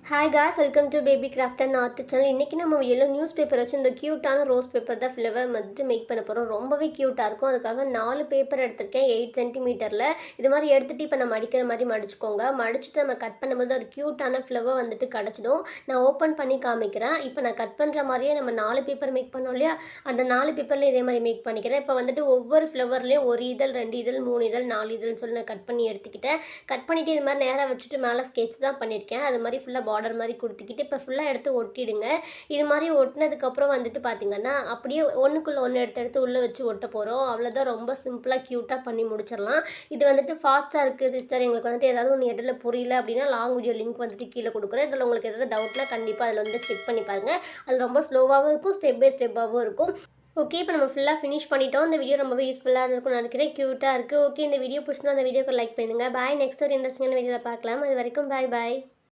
Hi guys, welcome to baby craft and art channel. இன்றைக்கி நம்ம yellow news paper வச்சு இந்த க்யூட்டான ரோஸ் பேப்பர் தான் ஃப்ளவர் வந்துட்டு மேக் பண்ண போகிறோம். ரொம்பவே க்யூட்டாக இருக்கும். அதுக்காக 4 பேப்பர் எடுத்திருக்கேன் 8 சென்டிமீட்டரில். இது மாதிரி எடுத்துகிட்டு இப்போ நம்ம மடிக்கிற மாதிரி மடிச்சுக்கோங்க. மடிச்சுட்டு நம்ம கட் பண்ணும்போது ஒரு க்யூட்டான ஃப்ளவர் வந்துட்டு கிடச்சிடும். நான் ஓப்பன் பண்ணி காமிக்கிறேன். இப்போ நான் கட் பண்ணுற மாதிரியே நம்ம 4 பேப்பர் மேக் பண்ணோம் இல்லையா, அந்த 4 பேப்பர்லேயும் இதே மாதிரி மேக் பண்ணிக்கிறேன். இப்போ வந்துட்டு ஒவ்வொரு ஃப்ளவர்லேயும் 1 இதழ், 2 இதழ், 3 இதழ், 4 இதழ்னு சொல்லி நான் கட் பண்ணி எடுத்துக்கிட்டேன். கட் பண்ணிவிட்டு இது மாதிரி நேராக வச்சுட்டு மேலே ஸ்கெட்ச் தான் பண்ணியிருக்கேன். அது மாதிரி ஃபுல்லாக பார்டர் மாதிரி கொடுத்துக்கிட்டு இப்போ ஃபுல்லாக எடுத்து ஒட்டிடுங்க. இது மாதிரி ஒட்டினதுக்கப்புறம் வந்துட்டு பார்த்திங்கன்னா அப்படியே ஒன்றுக்குள்ளே ஒன்று எடுத்து உள்ளே வச்சு ஒட்ட போகிறோம். அவ்வளோதான், ரொம்ப சிம்பிளாக க்யூட்டாக பண்ணி முடிச்சிடலாம். இது வந்துட்டு ஃபாஸ்ட்டாக இருக்குது சிஸ்டர், எங்களுக்கு வந்துட்டு ஏதாவது ஒன்று இடையில புரியல அப்படின்னா லாங் வீடியோ லிங்க் வந்துட்டு கீழே கொடுக்குறேன். இதில் உங்களுக்கு எதாவது டவுட்னா கண்டிப்பாக அதில் வந்து செக் பண்ணி பாருங்கள். அது ரொம்ப ஸ்லோவாகவும் இருக்கும், ஸ்டெப் பை ஸ்டெப்பாகவும் இருக்கும். ஓகே, இப்போ நம்ம ஃபுல்லாக ஃபினிஷ் பண்ணிட்டோம். இந்த வீடியோ ரொம்பவே யூஸ்ஃபுல்லாக இருக்கும்னு நினைக்கிறேன். க்யூட்டாக இருக்குது. ஓகே, இந்த வீடியோ பிடிச்சிருந்தா அந்த வீடியோக்கு லைக் பண்ணுங்கள். பாய். நெக்ஸ்ட் ஒரு இன்ட்ரெஸ்டிங்கான வீடியோவில் பார்க்கலாம். அது வரைக்கும் பாய் பாய்.